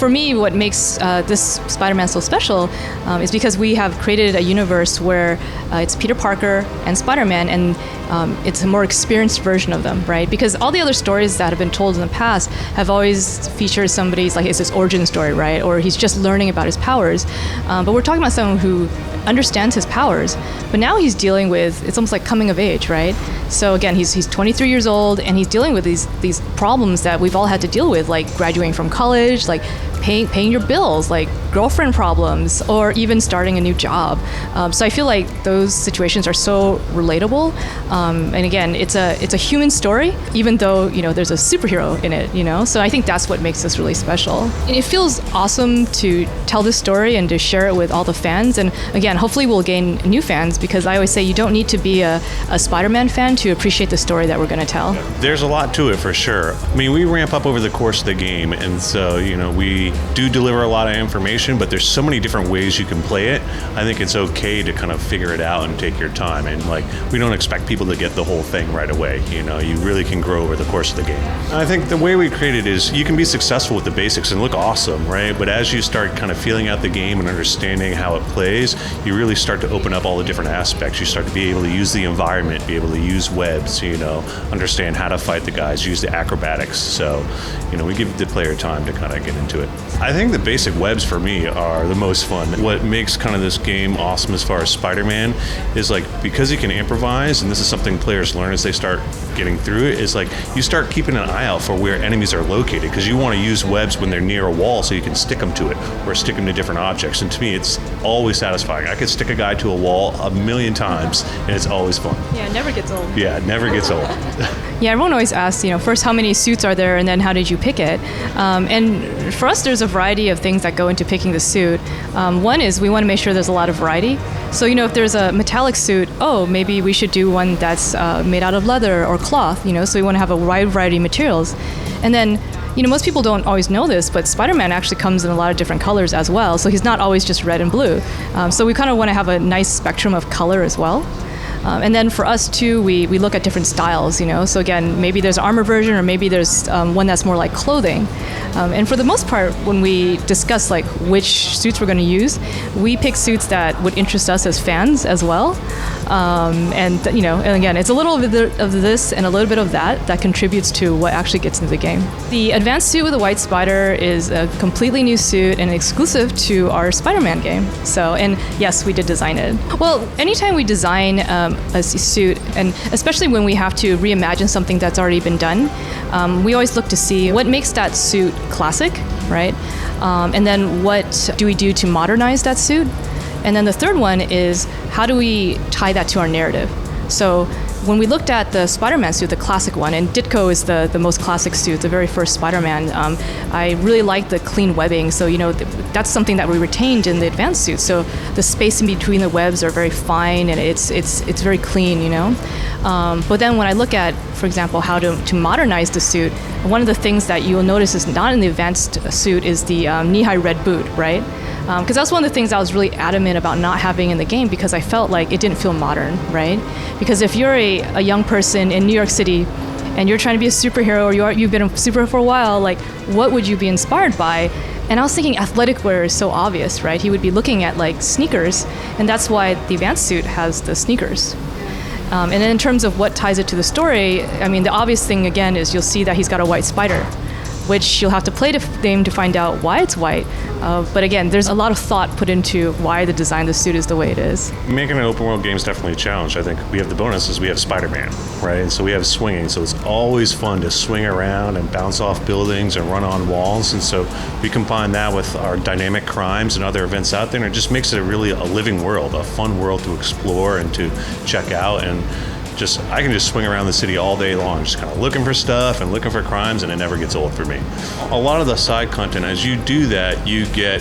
for me, what makes this Spider-Man so special is because we have created a universe where it's Peter Parker and Spider-Man, and it's a more experienced version of them, right? Because all the other stories that have been told in the past have always featured somebody's, like, it's his origin story, right? Or he's just learning about his powers. But we're talking about someone who understands his powers, but now he's dealing with, it's almost like coming of age, right? So again, he's 23 years old, and he's dealing with these problems that we've all had to deal with, like graduating from college, like paying your bills, like girlfriend problems, or even starting a new job. So I feel like those situations are so relatable. And again, it's a human story, even though, there's a superhero in it, So I think that's what makes this really special. And it feels awesome to tell this story and to share it with all the fans. And again, hopefully we'll gain new fans, because I always say you don't need to be a Spider-Man fan to appreciate the story that we're going to tell. There's a lot to it for sure. I mean, we ramp up over the course of the game, and so, we do deliver a lot of information, but there's so many different ways you can play it. I think it's okay to kind of figure it out and take your time. And we don't expect people to get the whole thing right away. You really can grow over the course of the game. I think the way we create it is you can be successful with the basics and look awesome, right? But as you start kind of feeling out the game and understanding how it plays, you really start to open up all the different aspects. You start to be able to use the environment, be able to use webs, understand how to fight the guys, use the acrobatics. So, we give the player time to kind of get into it. I think the basic webs for me are the most fun. What makes kind of this game awesome as far as Spider-Man is because you can improvise, and this is something players learn as they start getting through it, is you start keeping an eye out for where enemies are located, because you want to use webs when they're near a wall so you can stick them to it or stick them to different objects. And to me, it's always satisfying. I could stick a guy to a wall 1,000,000 times and it's always fun. Yeah, it never gets old. Yeah, it never gets old. Yeah, everyone always asks, first how many suits are there, and then how did you pick it? And for us, there's a variety of things that go into picking the suit. One is we want to make sure there's a lot of variety. So, if there's a metallic suit, maybe we should do one that's made out of leather or cloth, so we want to have a wide variety of materials. And then, most people don't always know this, but Spider-Man actually comes in a lot of different colors as well. So he's not always just red and blue. So we kind of want to have a nice spectrum of color as well. And then for us too, we look at different styles, So again, maybe there's an armor version, or maybe there's one that's more like clothing. And for the most part, when we discuss which suits we're going to use, we pick suits that would interest us as fans as well. And again, it's a little bit of this and a little bit of that contributes to what actually gets into the game. The advanced suit with the white spider is a completely new suit and exclusive to our Spider-Man game. So, and yes, we did design it. Well, anytime we design a suit, and especially when we have to reimagine something that's already been done, we always look to see what makes that suit classic, right? And then what do we do to modernize that suit? And then the third one is, how do we tie that to our narrative? So when we looked at the Spider-Man suit, the classic one, and Ditko is the most classic suit, the very first Spider-Man, I really liked the clean webbing. So, that's something that we retained in the advanced suit. So the space in between the webs are very fine, and it's very clean, But then when I look at, for example, how to modernize the suit, one of the things that you will notice is not in the advanced suit is the knee-high red boot, right? Because that's one of the things I was really adamant about not having in the game, because I felt like it didn't feel modern, right? Because if you're a young person in New York City and you're trying to be a superhero, or you've been a superhero for a while, what would you be inspired by? And I was thinking athletic wear is so obvious, right? He would be looking at sneakers, and that's why the advanced suit has the sneakers. And then in terms of what ties it to the story, I mean, the obvious thing again is you'll see that he's got a white spider, which you'll have to play the game to find out why it's white. But again, there's a lot of thought put into why the design of the suit is the way it is. Making an open world game is definitely a challenge. I think we have the bonus is we have Spider-Man, right? And so we have swinging, so it's always fun to swing around and bounce off buildings and run on walls. And so we combine that with our dynamic crimes and other events out there, and it just makes it really a living world, a fun world to explore and to check out. And I can just swing around the city all day long, just kind of looking for stuff and looking for crimes, and it never gets old for me. A lot of the side content, as you do that, you get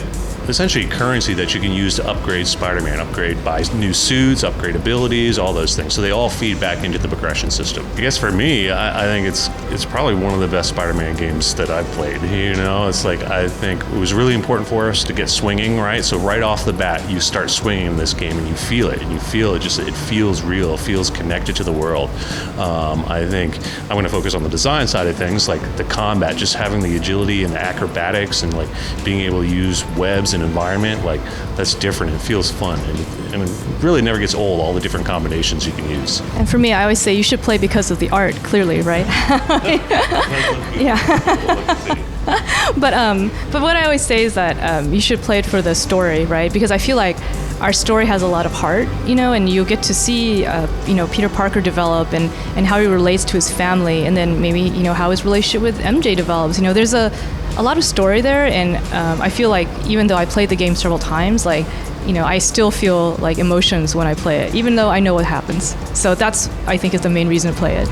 essentially currency that you can use to upgrade Spider-Man, buy new suits, upgrade abilities, all those things. So they all feed back into the progression system. I guess for me, I think it's probably one of the best Spider-Man games that I've played. You know, it's like, I think it was really important for us to get swinging, right? So right off the bat, you start swinging in this game and you feel it, it feels real, it feels connected to the world. I think I'm going to focus on the design side of things, like the combat, just having the agility and the acrobatics and like being able to use webs and environment, like that's different. It feels fun, and it really never gets old, all the different combinations you can use. And for me, I always say you should play because of the art, clearly, right? Yeah. But what I always say is that you should play it for the story, right? Because I feel like our story has a lot of heart, you know, and you get to see, Peter Parker develop and how he relates to his family, and then maybe, how his relationship with MJ develops. You know, there's a lot of story there, and I feel like even though I played the game several times, like, I still feel like emotions when I play it, even though I know what happens. So that's, I think, is the main reason to play it.